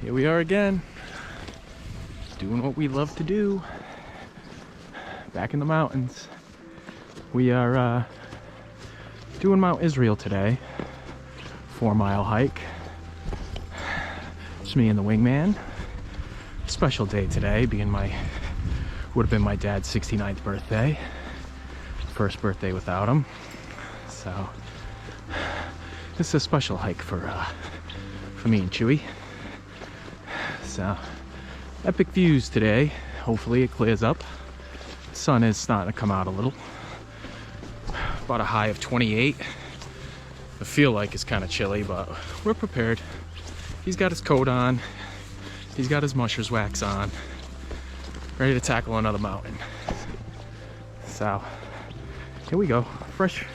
Here we are again, doing what we love to do, back in the mountains. We are doing Mount Israel today, 4-mile hike. It's me and the wingman. Special day today, being would have been my dad's 69th birthday. First birthday without him. So this is a special hike for me and Chewy. So epic views today. Hopefully it clears up. The sun is starting to come out a little. About a high of 28. I feel like it's kind of chilly, but we're prepared. He's got his coat on. He's got his musher's wax on. Ready to tackle another mountain. So here we go. Fresh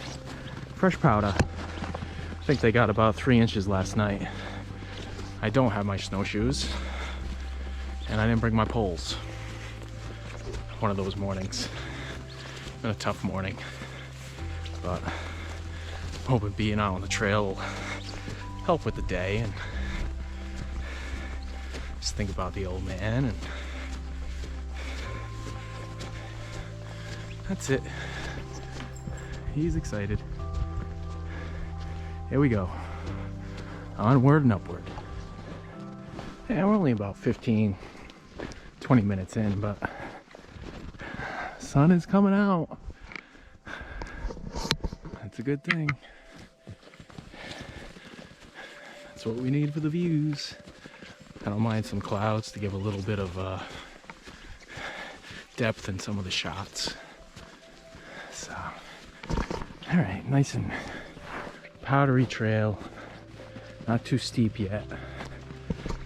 powder. I think they got about 3 inches last night. I don't have my snowshoes, and I didn't bring my poles. One of those mornings. Been a tough morning, but I'm hoping being out on the trail will help with the day and just think about the old man, and that's it. He's excited. Here we go. Onward and upward. Yeah, we're only about 15-20 minutes in, but sun is coming out. That's a good thing. That's what we need for the views. I don't mind some clouds to give a little bit of depth in some of the shots. So, all right, nice and powdery trail. Not too steep yet.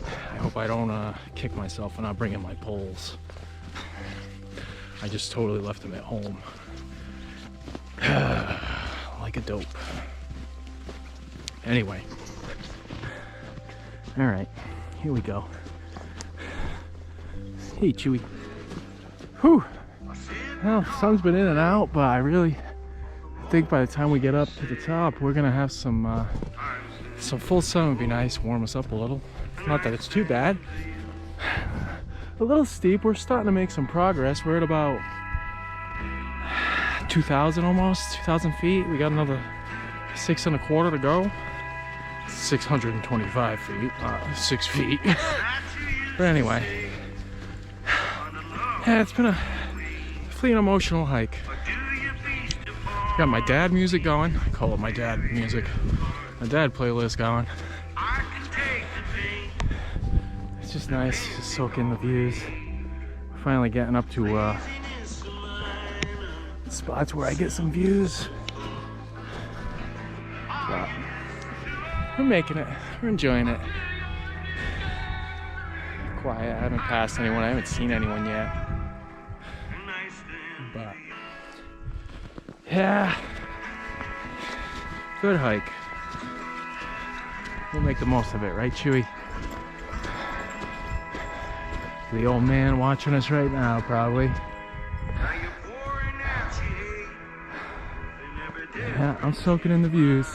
I hope I don't kick myself for not bringing my poles. I just totally left them at home. Like a dope. Anyway. All right, here we go. Hey, Chewy. Whew. Well, the sun's been in and out, but I really think by the time we get up to the top, we're gonna have some full sun would be nice, warm us up a little. Not that it's too bad. A little steep. We're starting to make some progress. We're at about 2,000 almost, 2,000 feet. We got another 6.25 to go. 625 feet, 6 feet. But anyway, yeah, it's been a fleeting emotional hike. Got my dad music going. I call it my dad music. My dad playlist going. It's just nice to soak in the views. We're finally getting up to spots where I get some views. But we're making it. We're enjoying it. Quiet. I haven't passed anyone. I haven't seen anyone yet. But yeah, good hike. We'll make the most of it, right, Chewy? The old man watching us right now, probably. Yeah, I'm soaking in the views.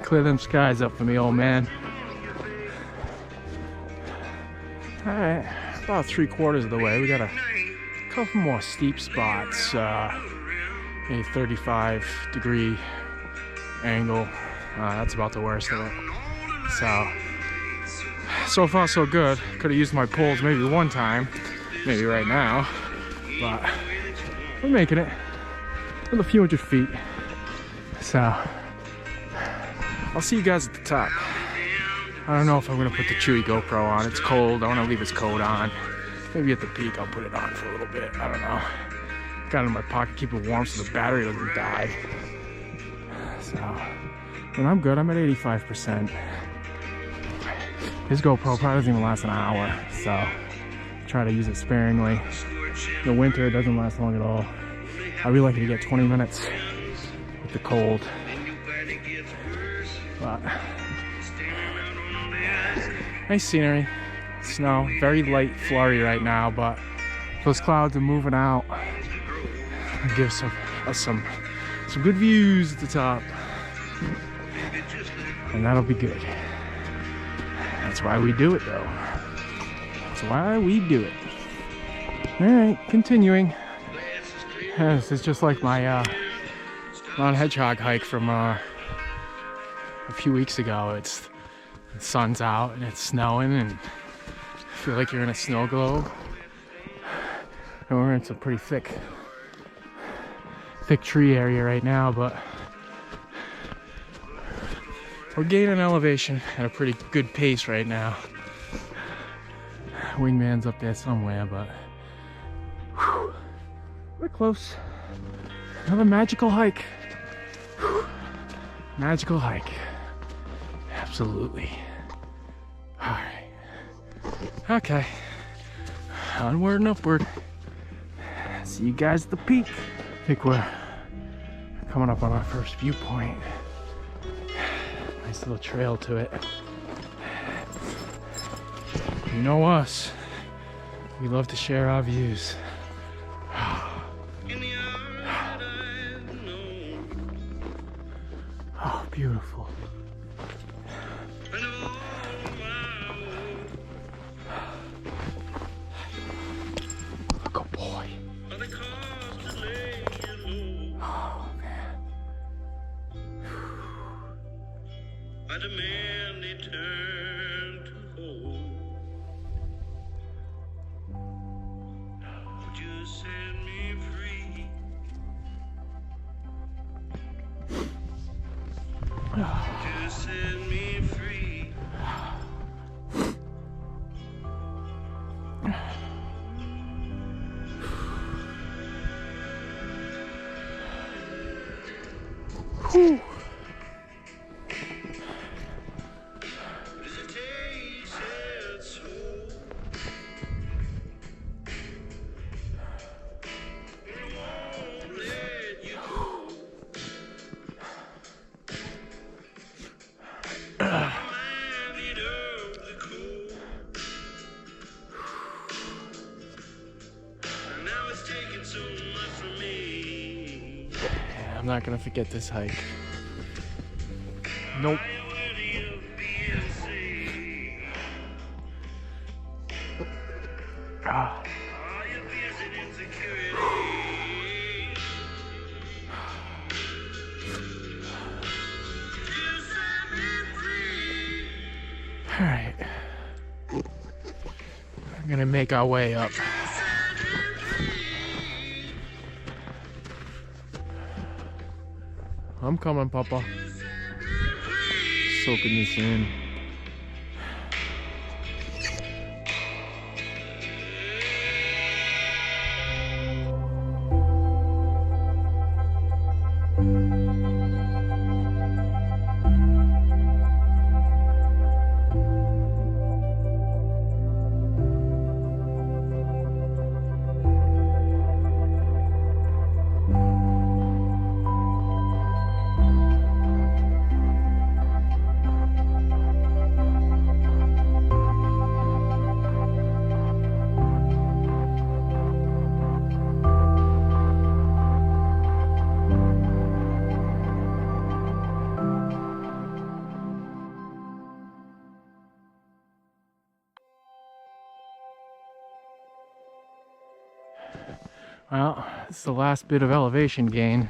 Clear them skies up for me, old man. All right, about 3/4 of the way. We got a couple more steep spots. A 35-degree angle. That's about the worst of it. So far so good. Could have used my poles maybe one time, maybe right now, but we're making it. With a few hundred feet. So I'll see you guys at the top. I don't know if I'm gonna put the Chewy GoPro on. It's cold. I want to leave his coat on. Maybe at the peak I'll put it on for a little bit. I don't know. Got it in my pocket, keep it warm so the battery doesn't die. So, and I'm good. I'm at 85%. His GoPro probably doesn't even last an hour, so try to use it sparingly. In the winter, it doesn't last long at all. I'd be lucky to get 20 minutes with the cold. But nice scenery. Snow, very light flurry right now, but those clouds are moving out. It gives us some good views at the top. And that'll be good. That's why we do it though. That's why we do it. Alright, continuing. This is just like my Mount Hedgehog hike from a few weeks ago. The sun's out and it's snowing and I feel like you're in a snow globe. And we're in some pretty thick tree area right now, but we're gaining elevation at a pretty good pace right now. Wingman's up there somewhere, but whew, we're close. Another magical hike. Whew. Magical hike. Absolutely. Alright. Okay. Onward and upward. See you guys at the peak. I think we're coming up on our first viewpoint. Nice little trail to it. You know us. We love to share our views. Oh, beautiful. Good boy. Oh, man. I demand they turn to home. Would you set me free? Would you set me free? Whew. I'm not gonna forget this hike. Nope. Ah. All right. We're gonna make our way up. I'm coming, Papa. Soaking this in. Well, this is the last bit of elevation gain.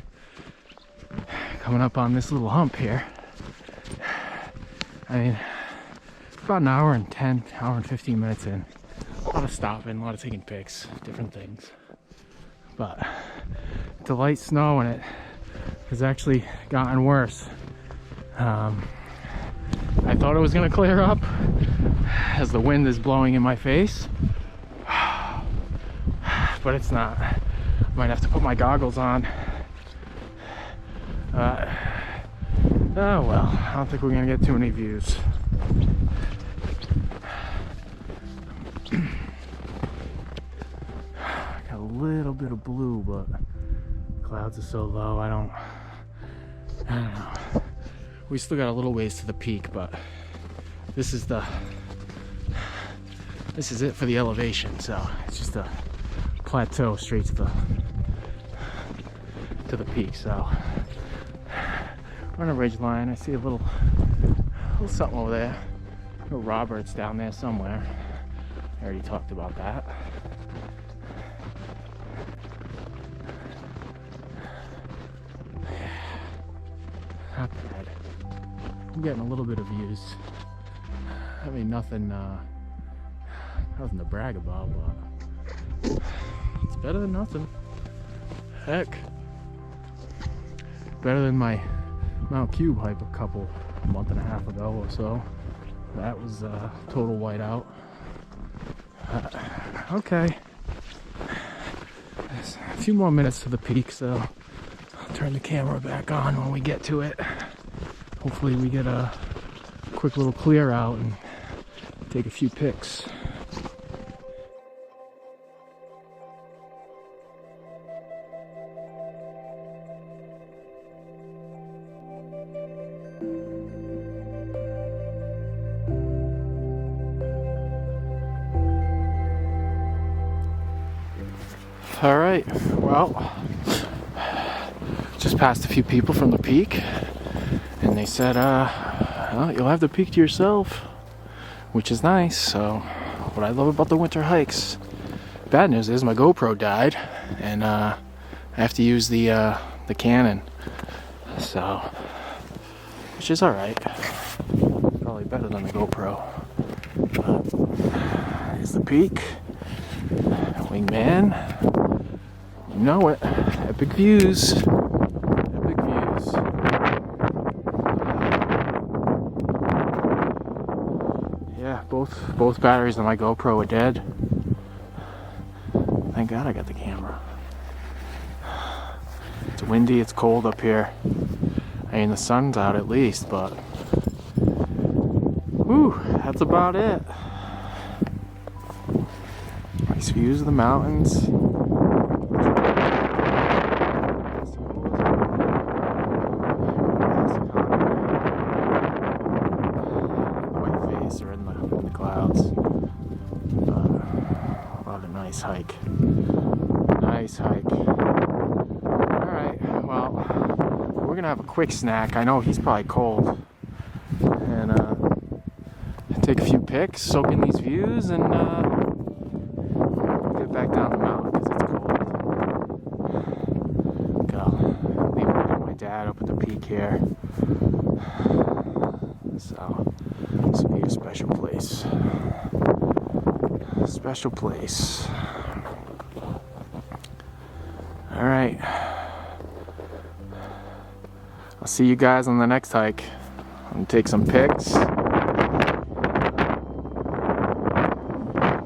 Coming up on this little hump here. I mean, about an hour and 15 minutes in. A lot of stopping, a lot of taking pics, different things. But the light snow in it has actually gotten worse. I thought it was gonna clear up as the wind is blowing in my face, but it's not. Might have to put my goggles on. Oh well, I don't think we're gonna get too many views. Got a little bit of blue, but clouds are so low, I don't know. We still got a little ways to the peak, but this is it for the elevation. So it's just a plateau straight to the peak. So on a ridge line. I see a little something over there. A Roberts down there somewhere. I already talked about that. Not bad. I'm getting a little bit of views. I mean, nothing to brag about, but it's better than nothing. Heck, better than my Mount Cube hike a month and a half ago or so. That was total whiteout. Okay, there's a few more minutes to the peak, so I'll turn the camera back on when we get to it. Hopefully we get a quick little clear out and take a few pics. All right, well, just passed a few people from the peak, and they said, well, you'll have the peak to yourself, which is nice. So what I love about the winter hikes, bad news is my GoPro died, and I have to use the Canon, so, which is all right, probably better than the GoPro. But here's the peak, wingman. You know it. Epic views. Epic views. Yeah, both batteries on my GoPro are dead. Thank God I got the camera. It's windy, it's cold up here. I mean, the sun's out at least, but whew, that's about it. Nice views of the mountains. Are in the clouds. What a nice hike. Nice hike. Alright, well, we're gonna have a quick snack. I know he's probably cold. And take a few pics, soak in these views, and get back down the mountain because it's cold. Go leave it with my dad up at the peak here. So this will be a special place. Special place. All right. I'll see you guys on the next hike. I'm gonna take some pics. That's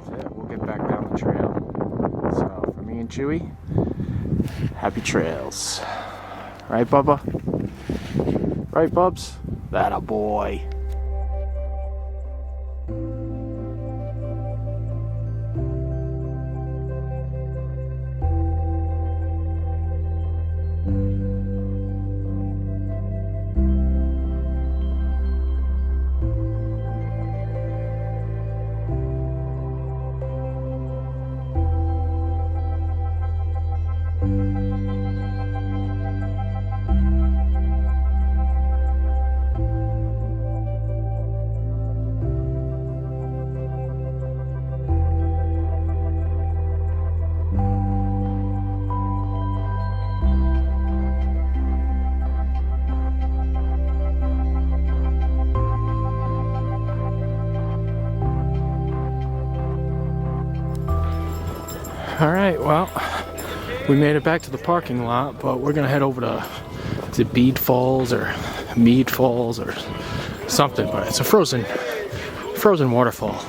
it. We'll get back down the trail. So for me and Chewy, happy trails. Right, Bubba? Right, Bubs? That a boy. All right, well, we made it back to the parking lot, but we're gonna head over to, is it Beede Falls or Mead Falls or something, but it's a frozen waterfall.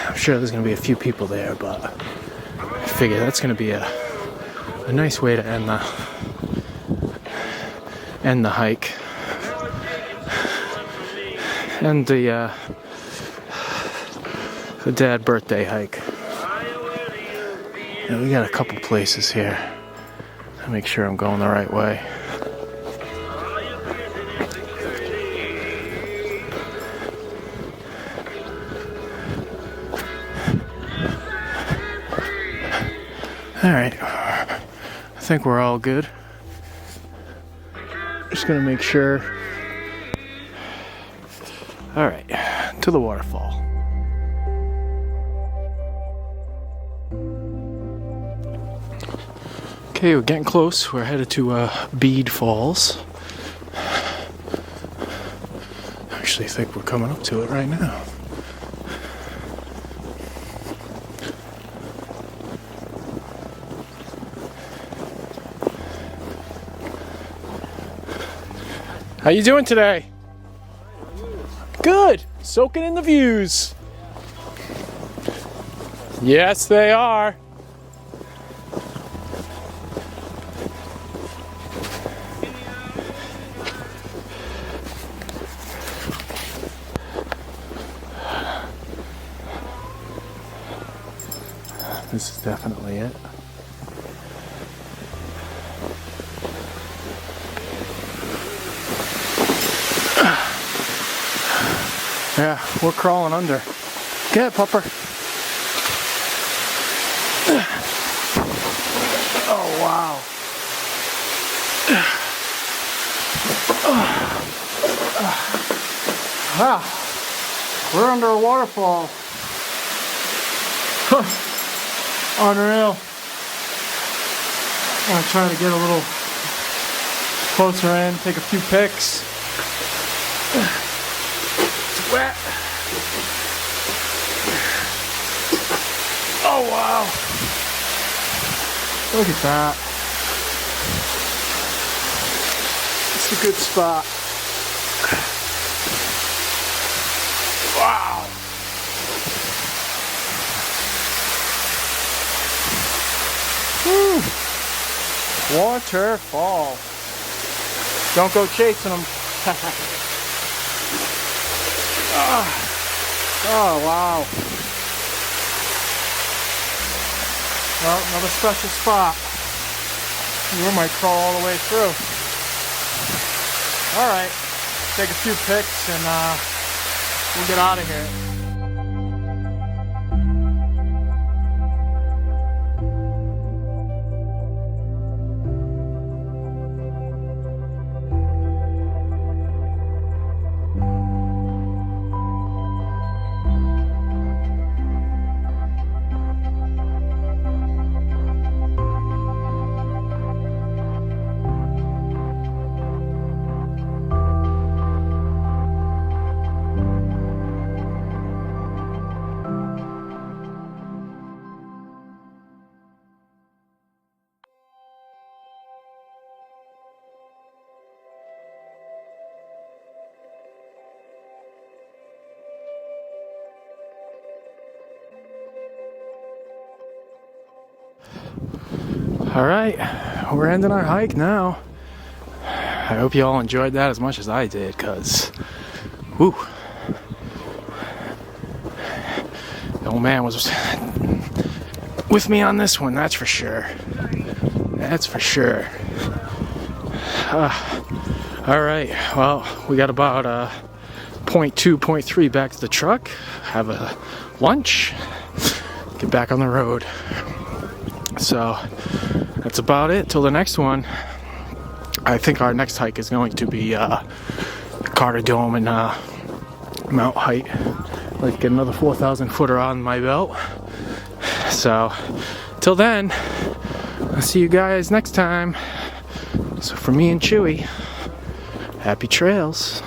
I'm sure there's gonna be a few people there, but I figure that's gonna be a nice way to end the hike. And the dad birthday hike. Yeah, we got a couple places here to make sure I'm going the right way. All right, I think we're all good. just gonna make sure. All right, to the waterfall. Okay, we're getting close. We're headed to Beede Falls. I actually think we're coming up to it right now. How you doing today? Good. Soaking in the views. Yes, they are. This is definitely it. Yeah, we're crawling under. Get it, pupper. Oh, wow. Ah, we're under a waterfall. Unreal. I'm gonna try to get a little closer in, take a few pics. It's wet. Oh wow. Look at that. It's a good spot. Wow. Woo. Waterfall. Don't go chasing them. Oh wow. Well, another special spot. We might crawl all the way through. Alright, take a few pics and we'll get out of here. Alright, we're ending our hike now. I hope you all enjoyed that as much as I did, because, whew. The old man was with me on this one, that's for sure. That's for sure. Alright, well, we got about 0.2, 0.3 back to the truck. Have a lunch. Get back on the road. So that's about it till the next one. I think our next hike is going to be Carter Dome and Mount Height. Let's get another 4,000 footer on my belt. So till then, I'll see you guys next time. So for me and Chewy, happy trails.